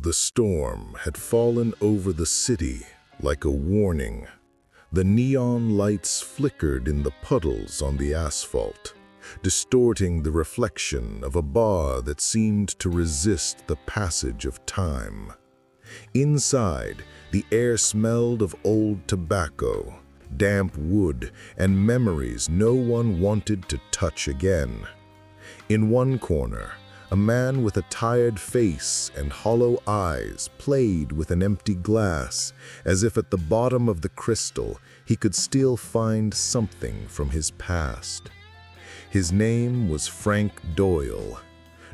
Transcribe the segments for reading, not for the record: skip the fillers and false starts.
The storm had fallen over the city like a warning. The neon lights flickered in the puddles on the asphalt, distorting the reflection of a bar that seemed to resist the passage of time. Inside, the air smelled of old tobacco, damp wood, and memories no one wanted to touch again. In one corner, a man with a tired face and hollow eyes played with an empty glass, as if at the bottom of the crystal he could still find something from his past. His name was Frank Doyle.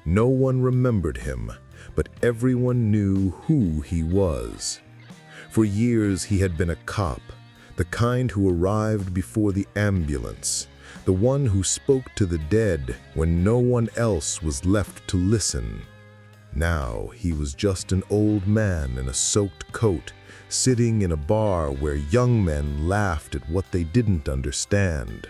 No one remembered him, but everyone knew who he was. For years he had been a cop, the kind who arrived before the ambulance, the one who spoke to the dead when no one else was left to listen. Now he was just an old man in a soaked coat, sitting in a bar where young men laughed at what they didn't understand.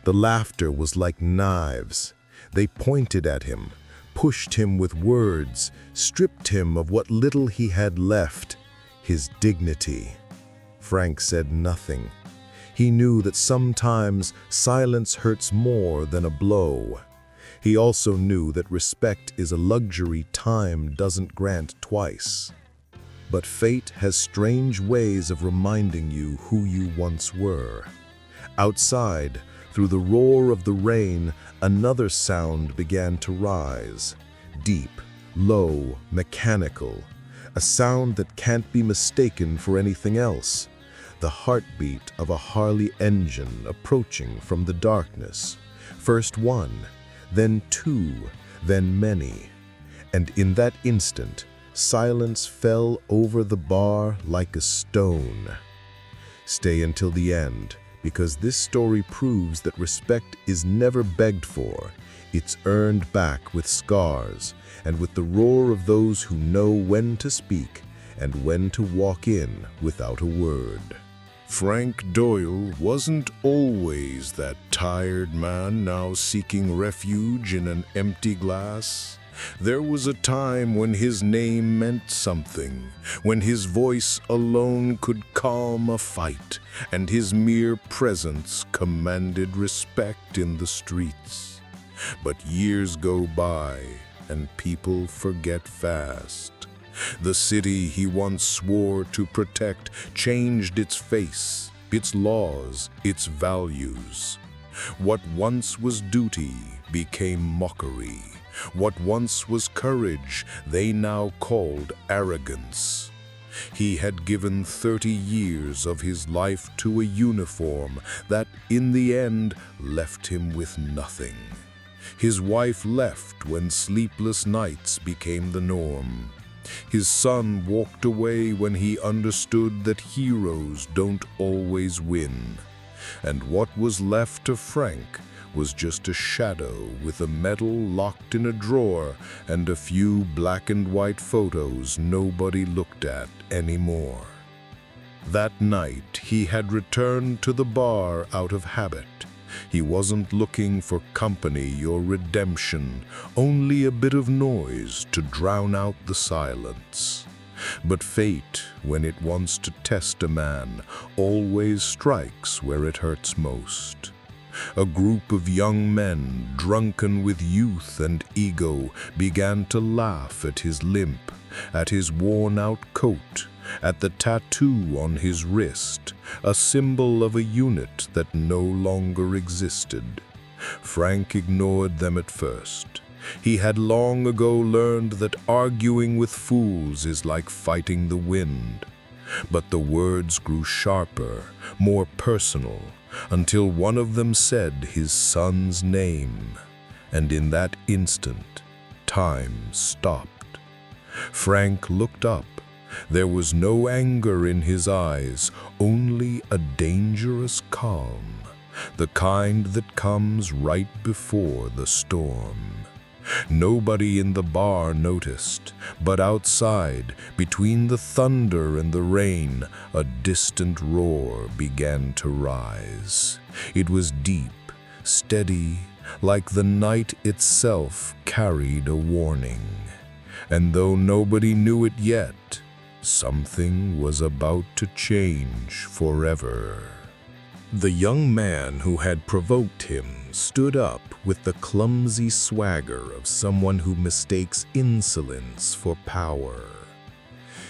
The laughter was like knives. They pointed at him, pushed him with words, stripped him of what little he had left, his dignity. Frank said nothing. He knew that sometimes silence hurts more than a blow. He also knew that respect is a luxury time doesn't grant twice. But fate has strange ways of reminding you who you once were. Outside, through the roar of the rain, another sound began to rise. Deep, low, mechanical. A sound that can't be mistaken for anything else. The heartbeat of a Harley engine approaching from the darkness. First one, then two, then many. And in that instant, silence fell over the bar like a stone. Stay until the end, because this story proves that respect is never begged for. It's earned back with scars, and with the roar of those who know when to speak and when to walk in without a word. Frank Doyle wasn't always that tired man now seeking refuge in an empty glass. There was a time when his name meant something, when his voice alone could calm a fight, and his mere presence commanded respect in the streets. But years go by, and people forget fast. The city he once swore to protect changed its face, its laws, its values. What once was duty became mockery. What once was courage, they now called arrogance. He had given 30 years of his life to a uniform that, in the end, left him with nothing. His wife left when sleepless nights became the norm. His son walked away when he understood that heroes don't always win. And what was left to Frank was just a shadow with a medal locked in a drawer and a few black and white photos nobody looked at anymore. That night, he had returned to the bar out of habit. He wasn't looking for company or redemption, only a bit of noise to drown out the silence. But fate, when it wants to test a man, always strikes where it hurts most. A group of young men, drunken with youth and ego, began to laugh at his limp, at his worn-out coat, at the tattoo on his wrist, a symbol of a unit that no longer existed. Frank ignored them at first. He had long ago learned that arguing with fools is like fighting the wind. But the words grew sharper, more personal, until one of them said his son's name. And in that instant, time stopped. Frank looked up. There was no anger in his eyes, only a dangerous calm, the kind that comes right before the storm. Nobody in the bar noticed, but outside, between the thunder and the rain, a distant roar began to rise. It was deep, steady, like the night itself carried a warning. And though nobody knew it yet, something was about to change forever. The young man who had provoked him stood up with the clumsy swagger of someone who mistakes insolence for power.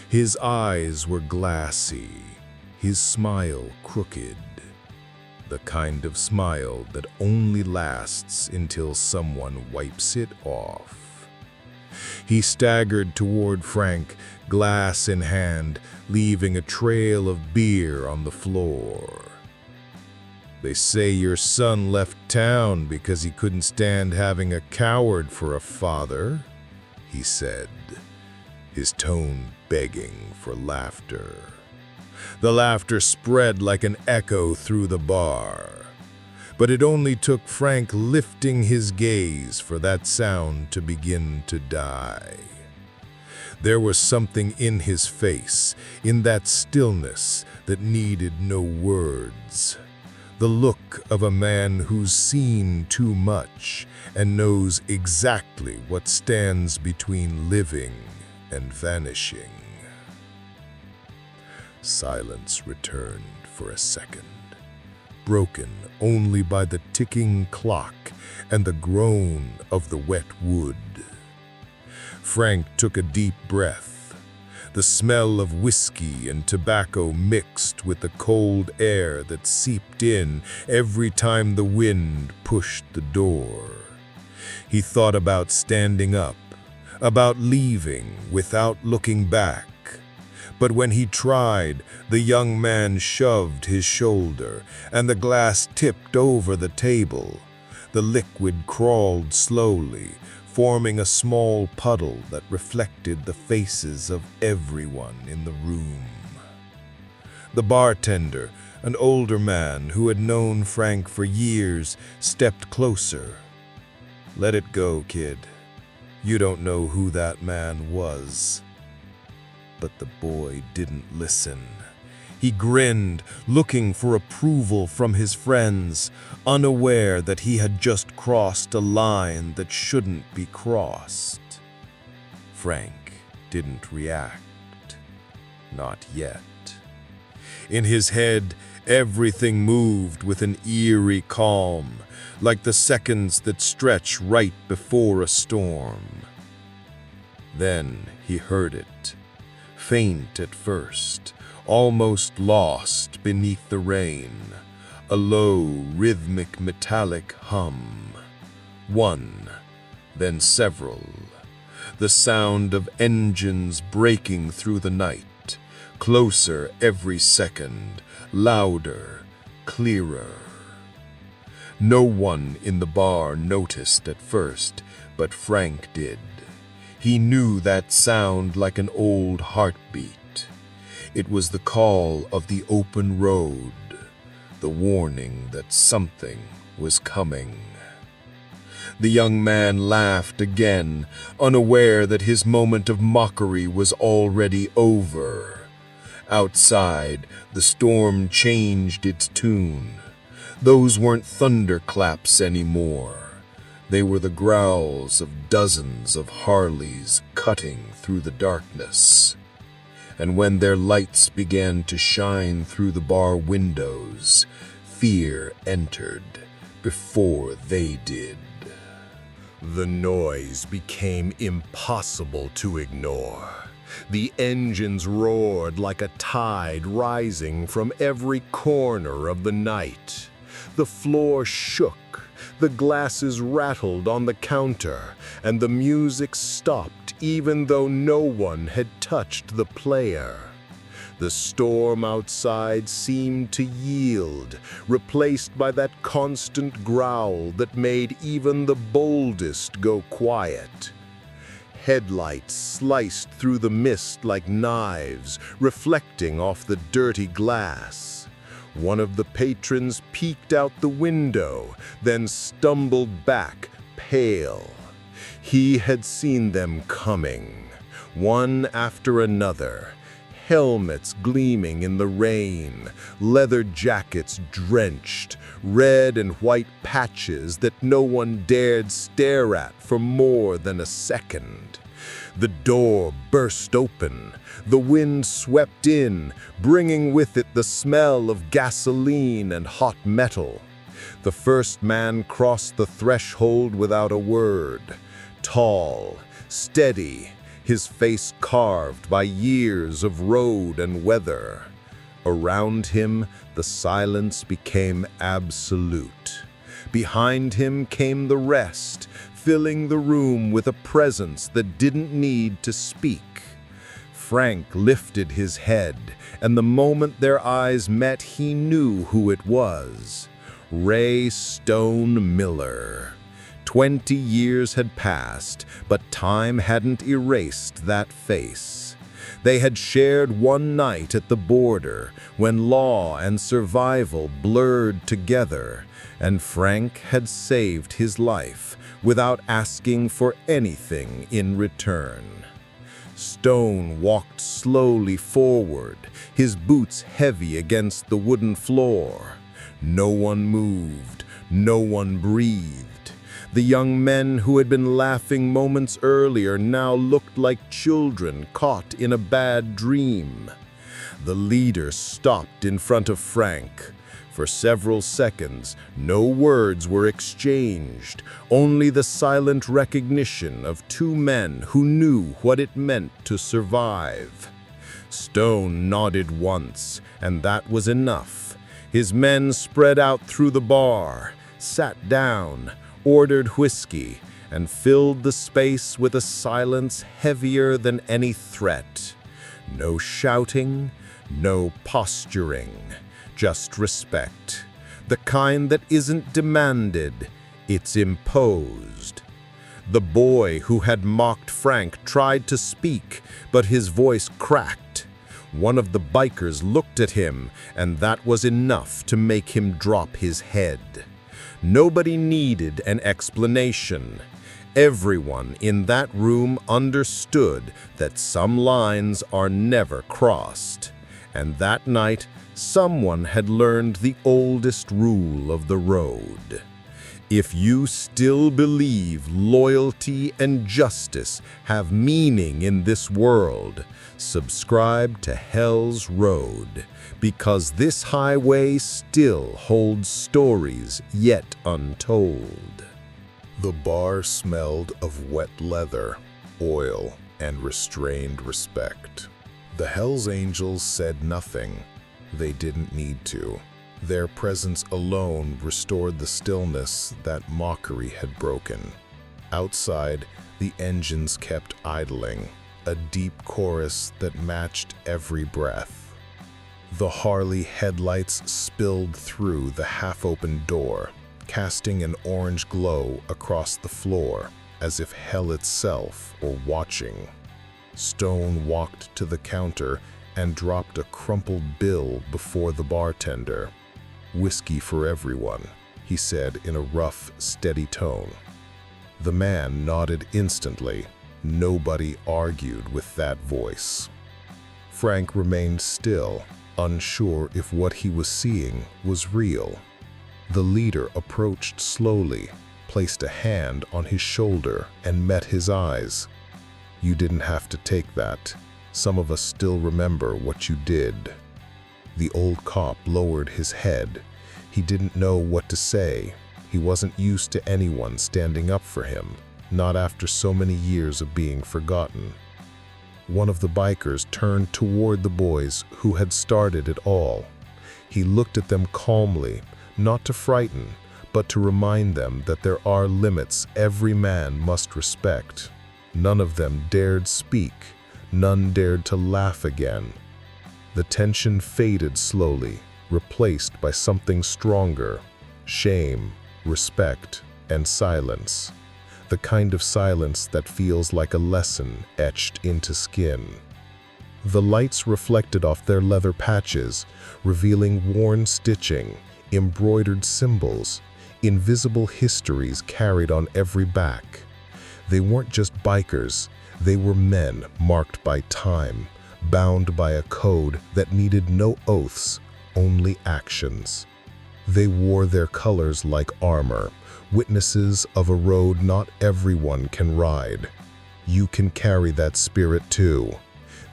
His eyes were glassy, his smile crooked, the kind of smile that only lasts until someone wipes it off. He staggered toward Frank, glass in hand, leaving a trail of beer on the floor. "They say your son left town because he couldn't stand having a coward for a father," he said, his tone begging for laughter. The laughter spread like an echo through the bar. But it only took Frank lifting his gaze for that sound to begin to die. There was something in his face, in that stillness, that needed no words. The look of a man who's seen too much and knows exactly what stands between living and vanishing. Silence returned for a second, broken only by the ticking clock and the groan of the wet wood. Frank took a deep breath. The smell of whiskey and tobacco mixed with the cold air that seeped in every time the wind pushed the door. He thought about standing up, about leaving without looking back. But when he tried, the young man shoved his shoulder, and the glass tipped over the table. The liquid crawled slowly, forming a small puddle that reflected the faces of everyone in the room. The bartender, an older man who had known Frank for years, stepped closer. "Let it go, kid. You don't know who that man was." But the boy didn't listen. He grinned, looking for approval from his friends, unaware that he had just crossed a line that shouldn't be crossed. Frank didn't react. Not yet. In his head, everything moved with an eerie calm, like the seconds that stretch right before a storm. Then he heard it. Faint at first, almost lost beneath the rain, a low, rhythmic, metallic hum. One, then several. The sound of engines breaking through the night, closer every second, louder, clearer. No one in the bar noticed at first, but Frank did. He knew that sound like an old heartbeat. It was the call of the open road, the warning that something was coming. The young man laughed again, unaware that his moment of mockery was already over. Outside, the storm changed its tune. Those weren't thunderclaps anymore. They were the growls of dozens of Harleys cutting through the darkness. And when their lights began to shine through the bar windows, fear entered before they did. The noise became impossible to ignore. The engines roared like a tide rising from every corner of the night. The floor shook. The glasses rattled on the counter, and the music stopped even though no one had touched the player. The storm outside seemed to yield, replaced by that constant growl that made even the boldest go quiet. Headlights sliced through the mist like knives, reflecting off the dirty glass. One of the patrons peeked out the window, then stumbled back, pale. He had seen them coming, one after another, helmets gleaming in the rain, leather jackets drenched, red and white patches that no one dared stare at for more than a second. The door burst open. The wind swept in, bringing with it the smell of gasoline and hot metal. The first man crossed the threshold without a word. Tall, steady, his face carved by years of road and weather. Around him, the silence became absolute. Behind him came the rest, filling the room with a presence that didn't need to speak. Frank lifted his head, and the moment their eyes met, he knew who it was. Ray Stone Miller. 20 years had passed, but time hadn't erased that face. They had shared one night at the border when law and survival blurred together, and Frank had saved his life without asking for anything in return. Stone walked slowly forward, his boots heavy against the wooden floor. No one moved, no one breathed. The young men who had been laughing moments earlier now looked like children caught in a bad dream. The leader stopped in front of Frank. For several seconds, no words were exchanged, only the silent recognition of two men who knew what it meant to survive. Stone nodded once, and that was enough. His men spread out through the bar, sat down, ordered whiskey, and filled the space with a silence heavier than any threat. No shouting, no posturing. Just respect. The kind that isn't demanded, it's imposed. The boy who had mocked Frank tried to speak, but his voice cracked. One of the bikers looked at him, and that was enough to make him drop his head. Nobody needed an explanation. Everyone in that room understood that some lines are never crossed. And that night, someone had learned the oldest rule of the road. If you still believe loyalty and justice have meaning in this world, subscribe to Hell's Road, because this highway still holds stories yet untold. The bar smelled of wet leather, oil, and restrained respect. The Hells Angels said nothing. They didn't need to. Their presence alone restored the stillness that mockery had broken. Outside, the engines kept idling, a deep chorus that matched every breath. The Harley headlights spilled through the half-open door, casting an orange glow across the floor, as if hell itself were watching. Stone walked to the counter and dropped a crumpled bill before the bartender. "Whiskey for everyone," he said in a rough, steady tone. The man nodded instantly. Nobody argued with that voice. Frank remained still, unsure if what he was seeing was real. The leader approached slowly, placed a hand on his shoulder, and met his eyes. "You didn't have to take that. Some of us still remember what you did." The old cop lowered his head. He didn't know what to say. He wasn't used to anyone standing up for him, not after so many years of being forgotten. One of the bikers turned toward the boys who had started it all. He looked at them calmly, not to frighten, but to remind them that there are limits every man must respect. None of them dared speak. None dared to laugh again. The tension faded slowly, replaced by something stronger: shame, respect, and silence. The kind of silence that feels like a lesson etched into skin. The lights reflected off their leather patches, revealing worn stitching, embroidered symbols, invisible histories carried on every back. They weren't just bikers, they were men marked by time, bound by a code that needed no oaths, only actions. They wore their colors like armor, witnesses of a road not everyone can ride. you can carry that spirit too.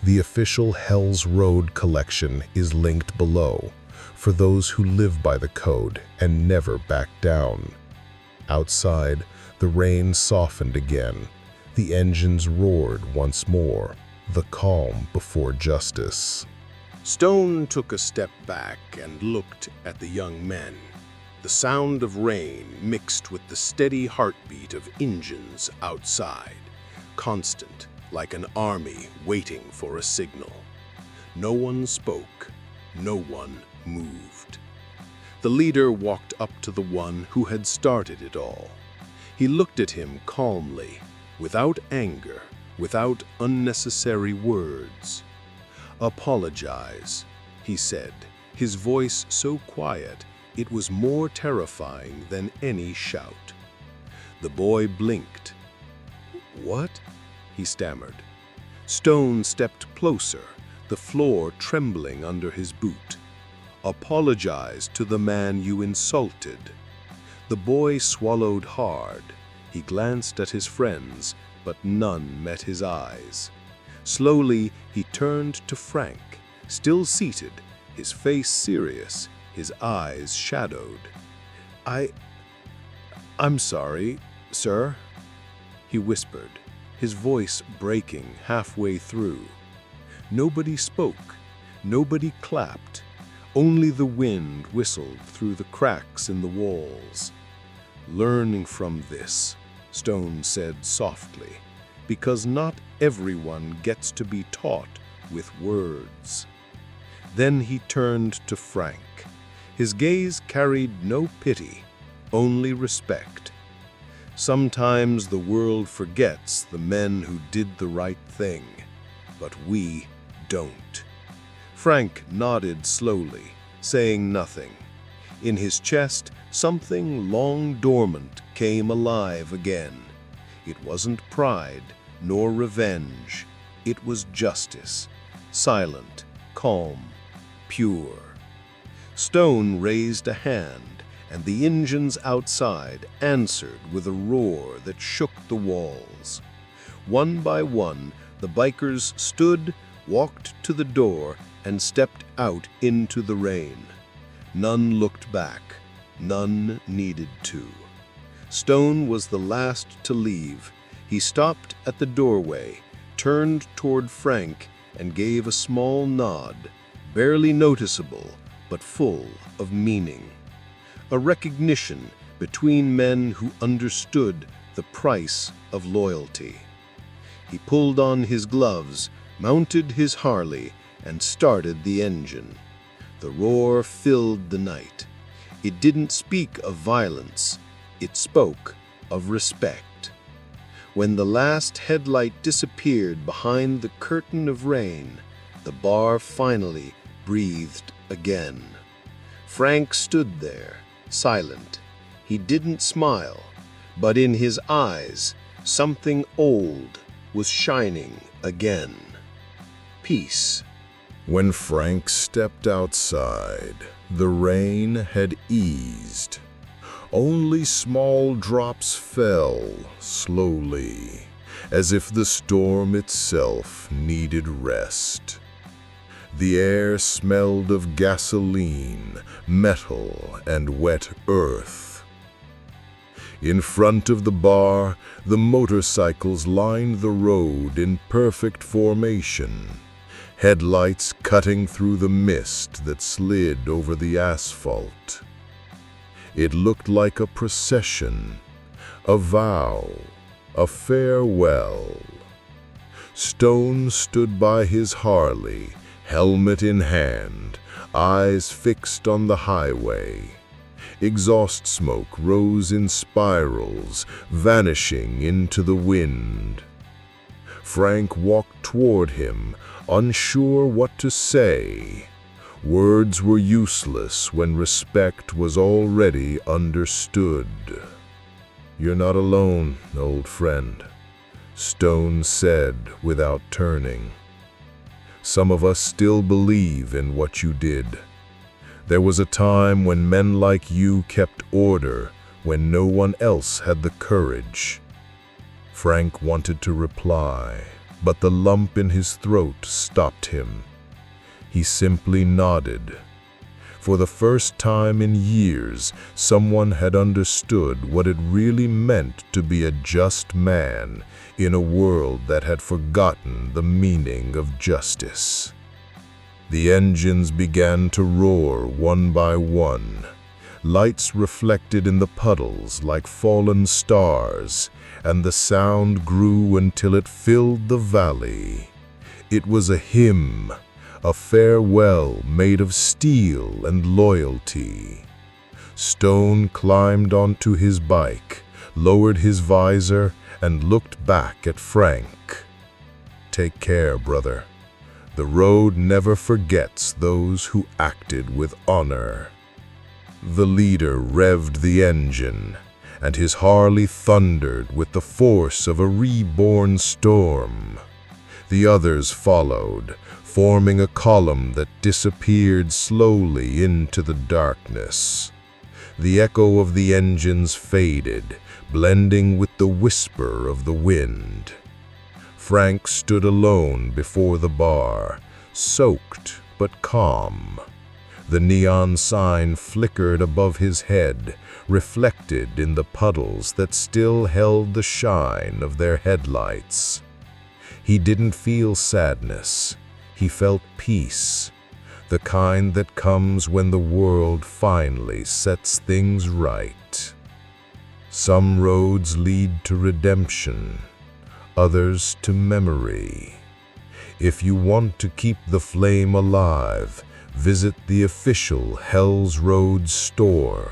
The official Hell's Road collection is linked below for those who live by the code and never back down. Outside, the rain softened again. The engines roared once more, the calm before justice. Stone took a step back and looked at the young men. The sound of rain mixed with the steady heartbeat of engines outside, constant, like an army waiting for a signal. No one spoke, no one moved. The leader walked up to the one who had started it all. He looked at him calmly, without anger, without unnecessary words. "Apologize," he said, his voice so quiet it was more terrifying than any shout. The boy blinked. "What?" he stammered. Stone stepped closer, the floor trembling under his boot. "Apologize to the man you insulted." The boy swallowed hard. He glanced at his friends, but none met his eyes. Slowly, he turned to Frank, still seated, his face serious, his eyes shadowed. I'm sorry, sir," he whispered, his voice breaking halfway through. Nobody spoke, nobody clapped, only the wind whistled through the cracks in the walls. "Learning from this," Stone said softly, "because not everyone gets to be taught with words." Then he turned to Frank. His gaze carried no pity, only respect. "Sometimes the world forgets the men who did the right thing, but we don't." Frank nodded slowly, saying nothing. In his chest, something long dormant came alive again. It wasn't pride, nor revenge. It was justice, silent, calm, pure. Stone raised a hand, and the engines outside answered with a roar that shook the walls. One by one, the bikers stood, walked to the door, and stepped out into the rain. None looked back. None needed to. Stone was the last to leave. He stopped at the doorway, turned toward Frank, and gave a small nod, barely noticeable, but full of meaning. A recognition between men who understood the price of loyalty. He pulled on his gloves, mounted his Harley, and started the engine. The roar filled the night. It didn't speak of violence. It spoke of respect. When the last headlight disappeared behind the curtain of rain, the bar finally breathed again. Frank stood there, silent. He didn't smile, but in his eyes, something old was shining again. Peace. When Frank stepped outside, the rain had eased. Only small drops fell slowly, as if the storm itself needed rest. The air smelled of gasoline, metal, and wet earth. In front of the bar, the motorcycles lined the road in perfect formation, headlights cutting through the mist that slid over the asphalt. It looked like a procession, a vow, a farewell. Stone stood by his Harley, helmet in hand, eyes fixed on the highway. Exhaust smoke rose in spirals, vanishing into the wind. Frank walked toward him, unsure what to say. Words were useless when respect was already understood. "You're not alone, old friend," Stone said without turning. "Some of us still believe in what you did. There was a time when men like you kept order when no one else had the courage." Frank wanted to reply, but the lump in his throat stopped him. He simply nodded. For the first time in years, someone had understood what it really meant to be a just man in a world that had forgotten the meaning of justice. The engines began to roar one by one. Lights reflected in the puddles like fallen stars, and the sound grew until it filled the valley. It was a hymn, a farewell made of steel and loyalty. Stone climbed onto his bike, lowered his visor, and looked back at Frank. "Take care, brother. The road never forgets those who acted with honor." The leader revved the engine, and his Harley thundered with the force of a reborn storm. The others followed, forming a column that disappeared slowly into the darkness. The echo of the engines faded, blending with the whisper of the wind. Frank stood alone before the bar, soaked but calm. The neon sign flickered above his head, reflected in the puddles that still held the shine of their headlights. He didn't feel sadness. He felt peace, the kind that comes when the world finally sets things right. Some roads lead to redemption, others to memory. If you want to keep the flame alive, visit the official Hell's Road store,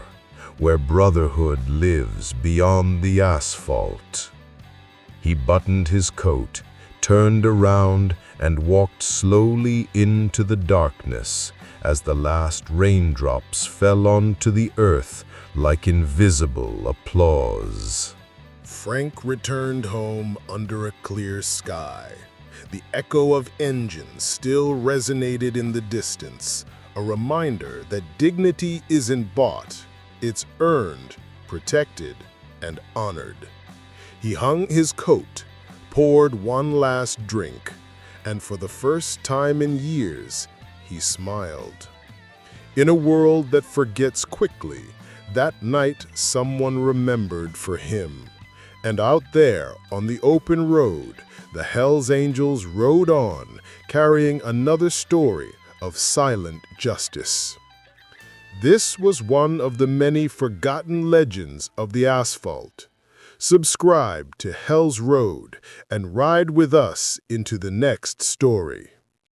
where brotherhood lives beyond the asphalt. He buttoned his coat, turned around, and walked slowly into the darkness as the last raindrops fell onto the earth like invisible applause. Frank returned home under a clear sky. The echo of engines still resonated in the distance, a reminder that dignity isn't bought, it's earned, protected, and honored. He hung his coat, poured one last drink, and for the first time in years, he smiled. In a world that forgets quickly, that night someone remembered for him. And out there, on the open road, the Hells Angels rode on, carrying another story of silent justice. This was one of the many forgotten legends of the asphalt. Subscribe to Hell's Road and ride with us into the next story.